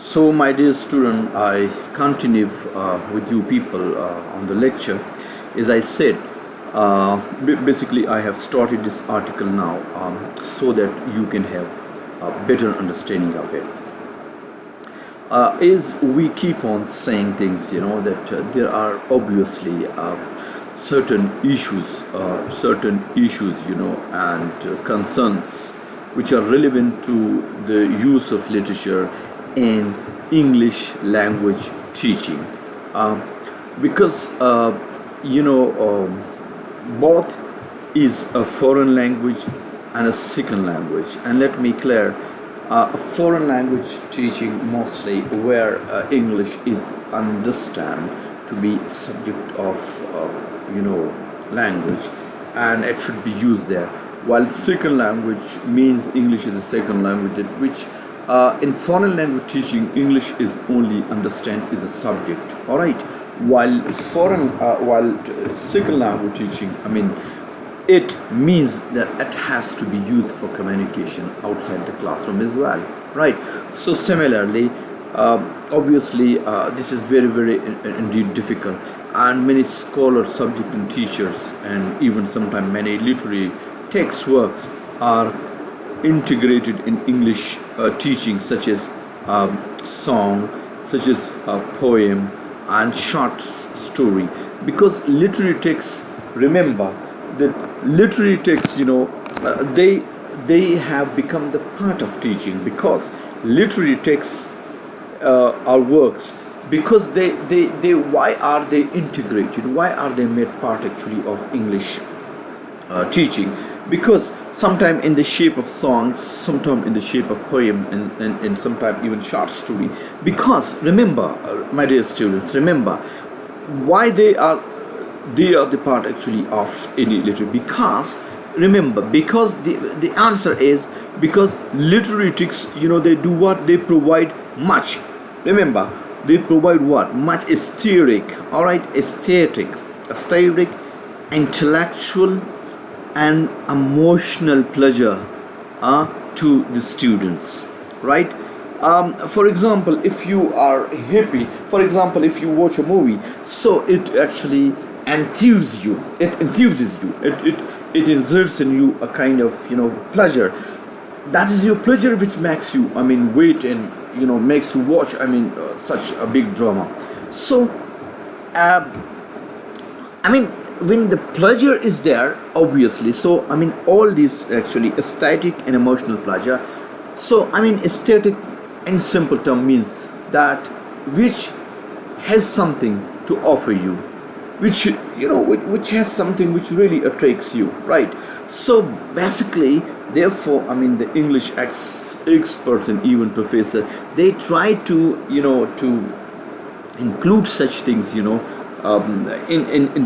So, my dear student, I continue with you people on the lecture. As I said, basically, I have started this article now so that you can have a better understanding of it. As we keep on saying things, that there are obviously certain issues, and concerns which are relevant to the use of literature in English language teaching, because both is a foreign language and a second language. And let me clear, a foreign language teaching mostly where English is understand to be a subject of language, and it should be used there, while second language means English is a second language, which in foreign language teaching English is only understand is a subject, all right, while second language teaching, it means that it has to be used for communication outside the classroom as well, right? So similarly, obviously, this is very indeed difficult, and many scholars, subject and teachers, and even sometimes many literary text works are integrated in English teaching, such as song, such as poem and short story, because literary texts, remember that literary texts, they have become the part of teaching, because literary texts are works, because they why are they integrated, why are they made part actually of English teaching? Because sometime in the shape of songs, sometime in the shape of poem, and sometime even short story. Because remember, my dear students, remember why they are the part actually of any literature. Because remember, because the answer is because literary texts, they do what? They provide much. Remember, they provide what? Much aesthetic, all right, aesthetic, intellectual and emotional pleasure to the students, right? For example, if you are happy, for example, if you watch a movie, so it actually enthuses you, it exerts in you a kind of pleasure. That is your pleasure which makes you wait, and makes you watch such a big drama. So when the pleasure is there, obviously, so all these actually aesthetic and emotional pleasure. So aesthetic in simple term means that which has something to offer you, which has something which really attracts you, right? So basically, therefore, the English experts and even professor, they try to to include such things in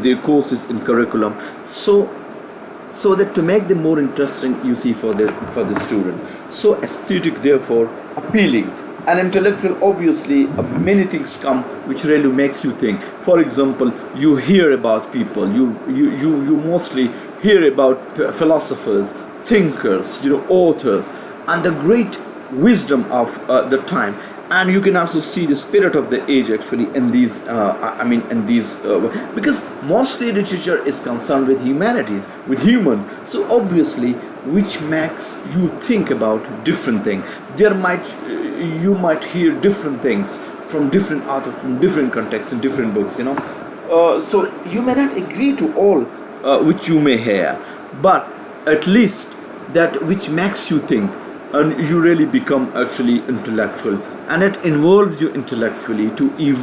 their courses, in curriculum, so that to make them more interesting, you see, for the student. So aesthetic, therefore appealing, and intellectual, obviously, many things come which really makes you think. For example, you hear about people, you mostly hear about philosophers, thinkers, authors, and the great wisdom of the time. And you can also see the spirit of the age actually in these because mostly literature is concerned with humanities, with human. So obviously, which makes you think about different things. You might hear different things from different authors, from different contexts, in different books, so you may not agree to all which you may hear, but at least that which makes you think, and you really become actually intellectual, and it involves you intellectually to you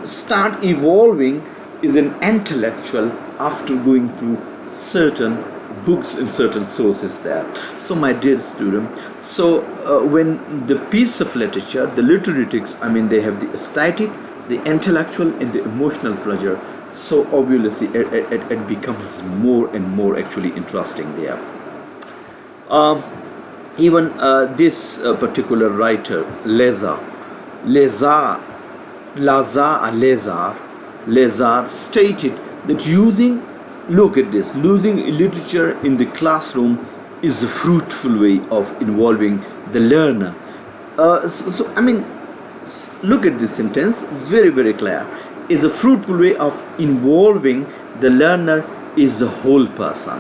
start evolving as an intellectual after going through certain books and certain sources there. So my dear student, so when the piece of literature, the literary text, they have the aesthetic, the intellectual, and the emotional pleasure. So obviously it becomes more and more actually interesting there. Even this particular writer, Lazar stated that using literature in the classroom is a fruitful way of involving the learner I mean, look at this sentence, very, very clear. Is a fruitful way of involving the learner is the whole person,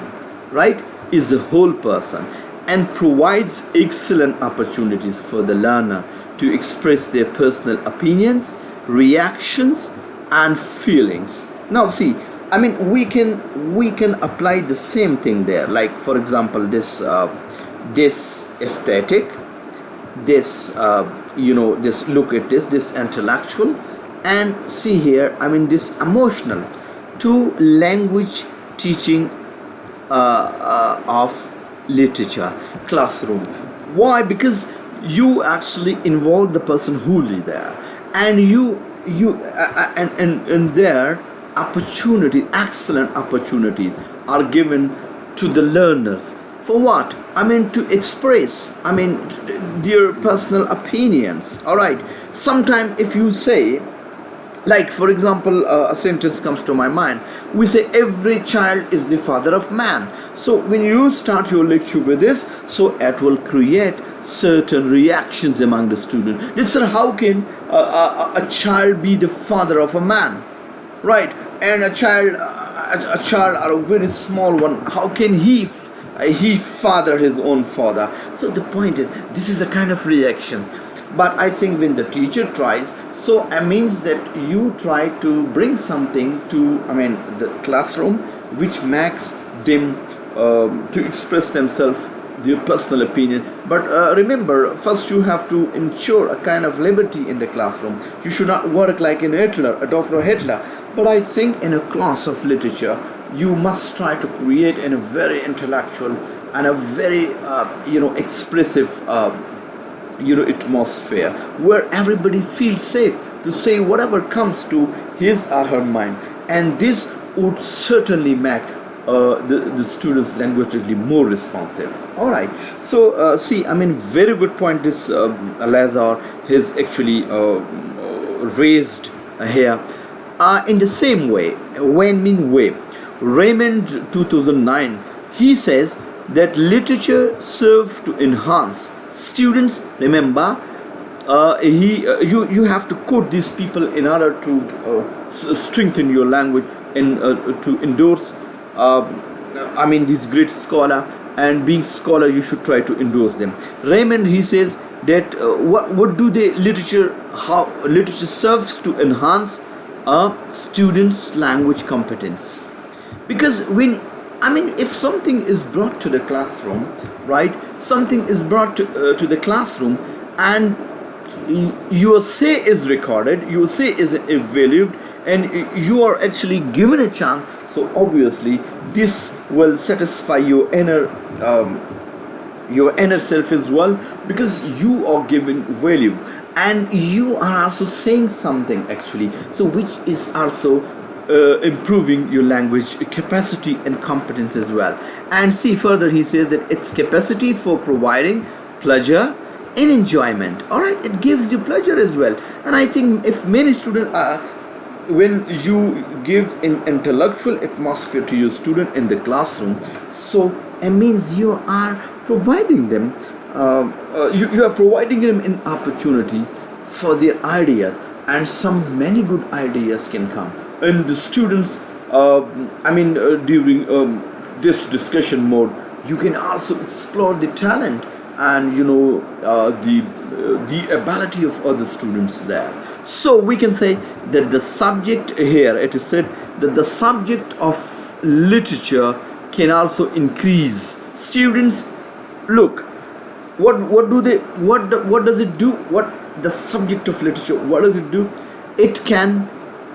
right? Is the whole person, and provides excellent opportunities for the learner to express their personal opinions, reactions, and feelings. Now, see, I mean, we can apply the same thing there. Like, for example, this aesthetic, this this, look at this intellectual, and see here, I mean, this emotional, to language teaching of literature classroom. Why? Because you actually involve the person who live there, and and their opportunity, excellent opportunities are given to the learners. For what? I mean, to express, I mean, their personal opinions. All right. Sometime if you say, like, for example, a sentence comes to my mind. We say every child is the father of man. So when you start your lecture with this, so it will create certain reactions among the students. Let's say, how can a child be the father of a man, right? And a child or a very small one, how can he father his own father? So the point is, this is a kind of reaction. But I think when the teacher tries, so it means that you try to bring something to, I mean, the classroom, which makes them to express themselves, their personal opinion. But remember, first you have to ensure a kind of liberty in the classroom. You should not work like an Hitler, Adolf Hitler. But I think in a class of literature, you must try to create in a very intellectual and a very expressive atmosphere, where everybody feels safe to say whatever comes to his or her mind, and this would certainly make the students linguistically more responsive. All right. So see, I mean, very good point this Lazar has actually raised here. In the same way, Raymond 2009, he says that literature serves to enhance students. Remember, you have to quote these people in order to strengthen your language and to endorse. I mean, this great scholar, and being scholar, you should try to endorse them. Raymond, he says that what do they literature? How literature serves to enhance a student's language competence. Because when, I mean, if something is brought to the classroom, right? Something is brought to the classroom, and your say is recorded, your say is evaluated, and you are actually given a chance. So obviously, this will satisfy your inner self as well, because you are giving value, and you are also saying something actually, so which is also improving your language capacity and competence as well. And see, further he says that its capacity for providing pleasure and enjoyment. All right, it gives you pleasure as well. And I think if many students when you give an intellectual atmosphere to your student in the classroom, so it means you are providing them you are providing them an opportunity for their ideas, and some many good ideas can come. And the students, during this discussion mode, you can also explore the talent and the ability of other students there. So we can say that the subject here, it is said that the subject of literature can also increase students. Look, what does it do? What the subject of literature, what does it do? It can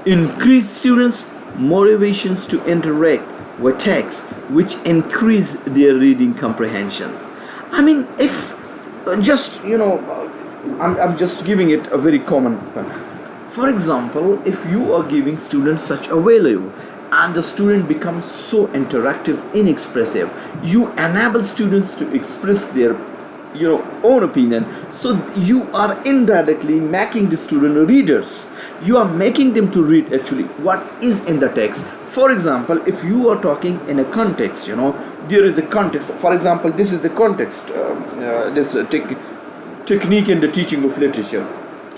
increase students' motivations to interact with text, which increase their reading comprehensions. I mean, if I'm just giving it a very common thing. For example, if you are giving students such a value, and the student becomes so interactive, inexpressive, you enable students to express their own opinion. So you are indirectly making the student readers. You are making them to read actually what is in the text. For example, if you are talking in a context, there is a context. For example, this is the context. technique in the teaching of literature.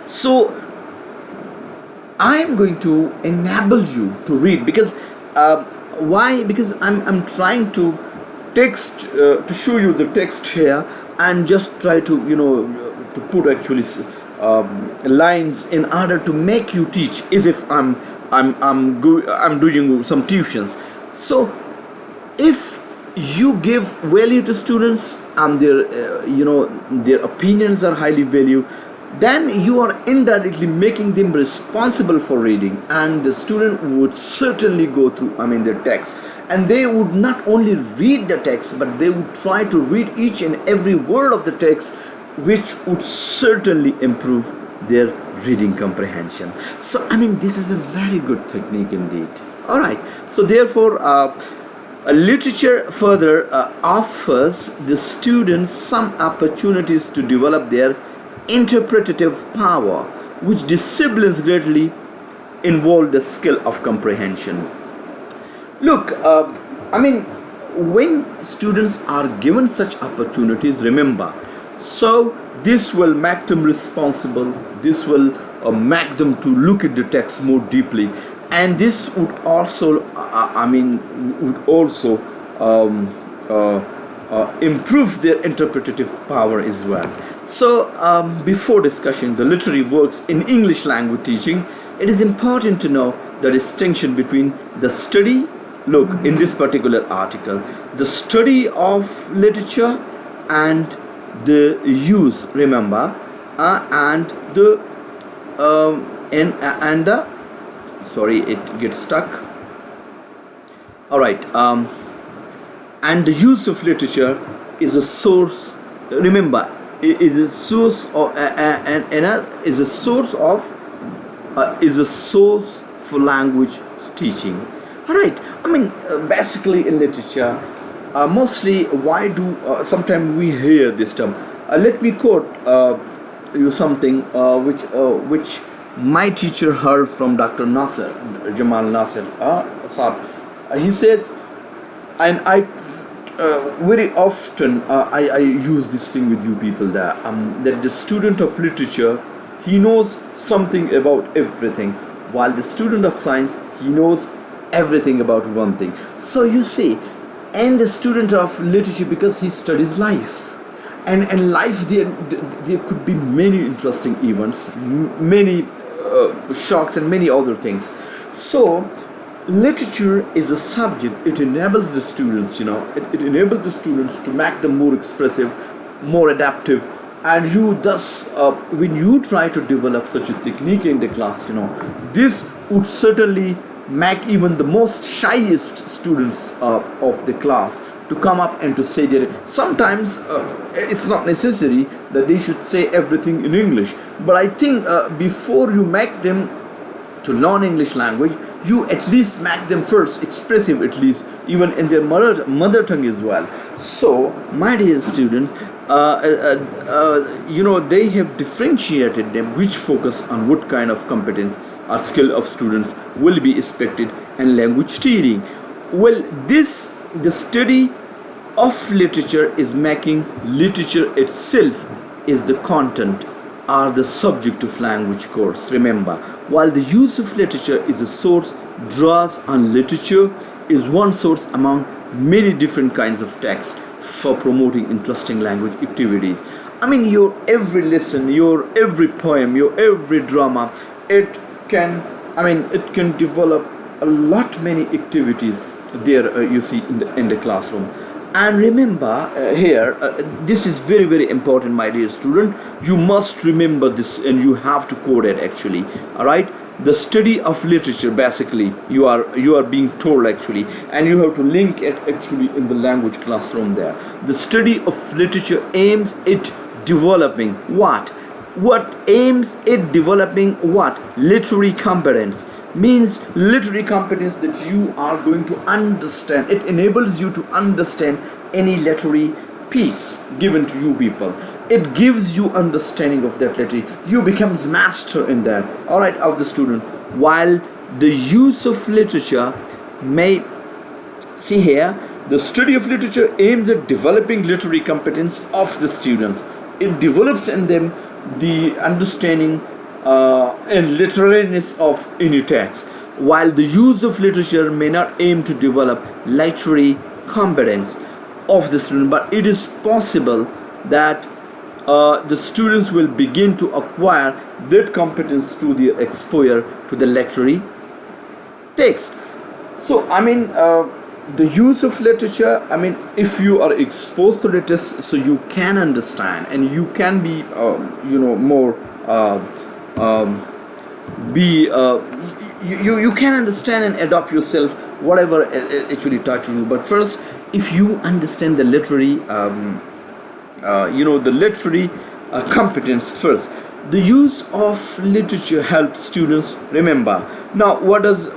So I am going to enable you to read, because why? Because I'm trying to text to show you the text here, and just try to to put actually lines in order to make you teach as if I'm doing some tuitions. So if you give value to students and their opinions are highly valued, then you are indirectly making them responsible for reading, and the student would certainly go through their text, and they would not only read the text, but they would try to read each and every word of the text, which would certainly improve their reading comprehension. So this is a very good technique indeed. All right, so therefore literature further offers the students some opportunities to develop their interpretative power, which disciplines greatly involve the skill of comprehension. Look, when students are given such opportunities, remember, so this will make them responsible, this will make them to look at the text more deeply, and this would also improve their interpretative power as well. So before discussing the literary works in English language teaching, it is important to know the distinction between the study, look in this particular article, the study of literature and the use, remember, and the sorry, it gets stuck. All right, and the use of literature is a source. Remember, is a source of is a source for language teaching. All right, basically in literature, mostly why do sometimes we hear this term? Let me quote you something which my teacher heard from Dr. Nasser, Jamal Nasser. He says, and I very often I use this thing with you people, that the student of literature, he knows something about everything, while the student of science, he knows everything about one thing. So you see, and the student of literature, because he studies life, and life, there could be many interesting events, many shocks and many other things. So literature is a subject, it enables the students, it enables the students to make them more expressive, more adaptive, and you thus when you try to develop such a technique in the class, this would certainly make even the most shyest students of the class to come up and to say their, sometimes it's not necessary that they should say everything in English, but I think before you make them to learn English language, you at least make them first expressive, at least even in their mother tongue as well. So my dear students, they have differentiated them, which focus on what kind of competence or skill of students will be expected in language teaching. Well, the study of literature is making literature itself is the content or the subject of language course. Remember, while the use of literature is a source, draws on literature is one source among many different kinds of text for promoting interesting language activities. Your every lesson, your every poem, your every drama, it can develop a lot many activities there, you see, in the classroom. And remember here, this is very, very important, my dear student. You must remember this, and you have to code it actually. All right, the study of literature, basically you are being told actually, and you have to link it actually in the language classroom there. The study of literature aims at developing what aims at developing what? Literary competence. Means literary competence that you are going to understand. It enables you to understand any literary piece given to you people. It gives you understanding of that literary. You becomes master in that, all right, of the student. While the use of literature may, see here, the study of literature aims at developing literary competence of the students. it develops in them the understanding and literariness of any text, while the use of literature may not aim to develop literary competence of the student, but it is possible that the students will begin to acquire that competence through their exposure to the literary text. So the use of literature, if you are exposed to it, so you can understand and you can be more be you can understand and adopt yourself whatever actually touches you. But first, if you understand the literary the literary competence first, the use of literature helps students remember. Now what does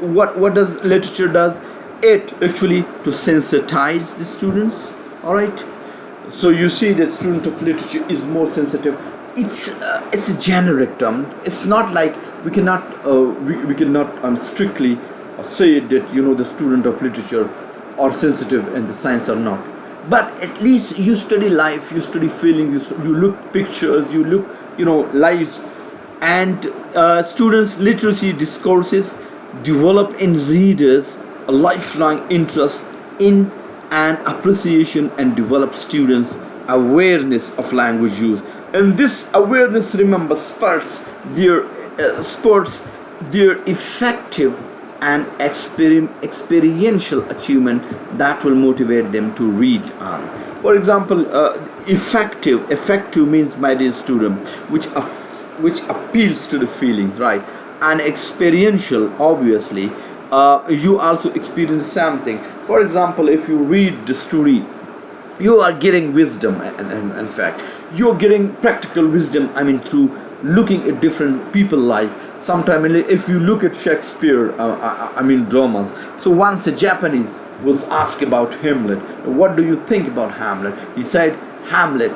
literature does? It actually to sensitize the students. All right, so you see that student of literature is more sensitive. It's a generic term. It's not like we cannot strictly say that the student of literature are sensitive and the science are not. But at least you study life, you study feelings, you look pictures, you look lives, and students literacy discourses develop in readers a lifelong interest in and appreciation, and develop students awareness of language use. And this awareness, remember, spurts their effective and experiential achievement that will motivate them to read on. For example, effective means, my dear student, which appeals to the feelings, right? And experiential, obviously, you also experience something. For example, if you read the story, you are getting wisdom, and in fact you're getting practical wisdom, through looking at different people's life. Sometimes if you look at Shakespeare, dramas. So once a Japanese was asked about Hamlet, what do you think about Hamlet? He said, Hamlet,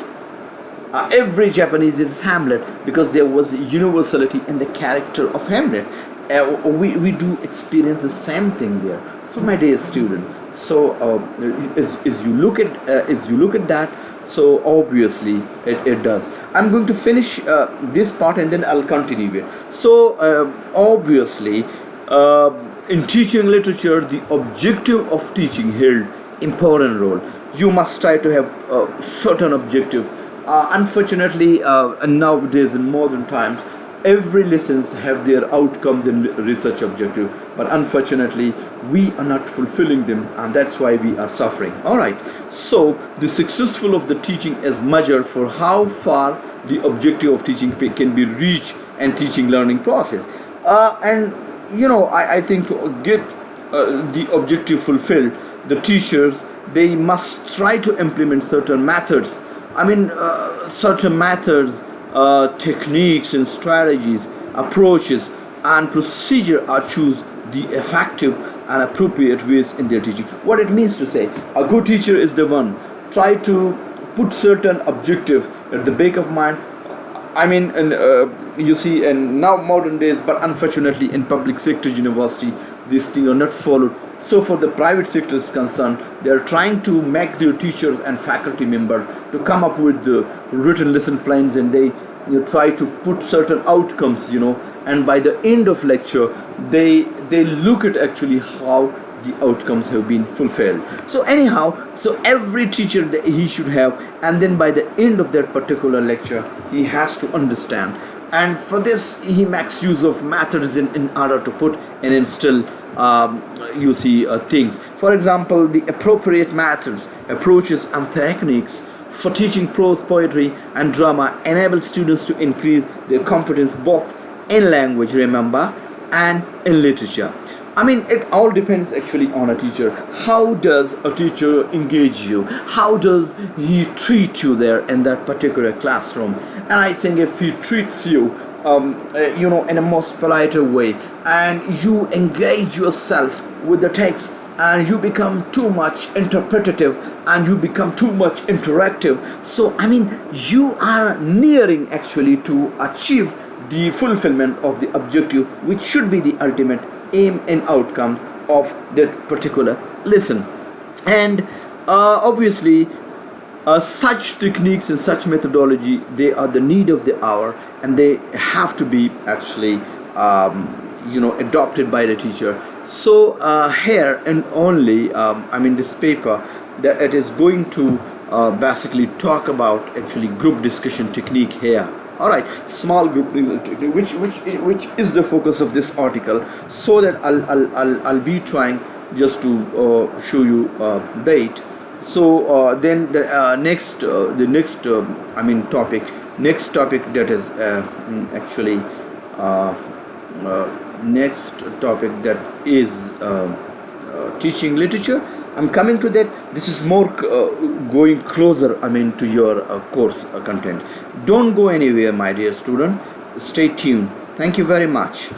every Japanese is Hamlet, because there was universality in the character of Hamlet. We do experience the same thing there. So my dear student, so as you look at that, so obviously it does. I'm going to finish this part and then I'll continue it. So obviously in teaching literature, the objective of teaching held important role. You must try to have a certain objective. Unfortunately, nowadays in modern times, every lessons have their outcomes and research objective, but unfortunately we are not fulfilling them, and that's why we are suffering. All right, so the successful of the teaching is measured for how far the objective of teaching can be reached and teaching learning process. I think to get the objective fulfilled, the teachers, they must try to implement certain methods. Techniques and strategies, approaches and procedure are choose the effective and appropriate ways in their teaching. What it means to say, a good teacher is the one try to put certain objectives at the back of mind. You see, in now modern days, but unfortunately in public sector university, these things are not followed. So for the private sector is concerned, they are trying to make their teachers and faculty members to come up with the written lesson plans, and they try to put certain outcomes, and by the end of lecture, they look at actually how the outcomes have been fulfilled. So anyhow, so every teacher that he should have, and then by the end of that particular lecture, he has to understand. And for this, he makes use of methods in order to put and instill things. For example, the appropriate methods, approaches and techniques for teaching prose, poetry and drama enable students to increase their competence both in language, remember, and in literature. It all depends actually on a teacher. How does a teacher engage you? How does he treat you there in that particular classroom? And I think if he treats you in a most polite way, and you engage yourself with the text, and you become too much interpretative, and you become too much interactive, so you are nearing actually to achieve the fulfillment of the objective, which should be the ultimate aim and outcome of that particular lesson. And obviously Such techniques and such methodology, they are the need of the hour, and they have to be actually adopted by the teacher. So here and only this paper, that it is going to basically talk about actually group discussion technique here. All right, small group technique, which is the focus of this article. So that I'll be trying just to show you that. So then the next topic, that is actually next topic, that is teaching literature. I'm coming to that. This is more going closer to your course content. Don't go anywhere, my dear student. Stay tuned. Thank you very much.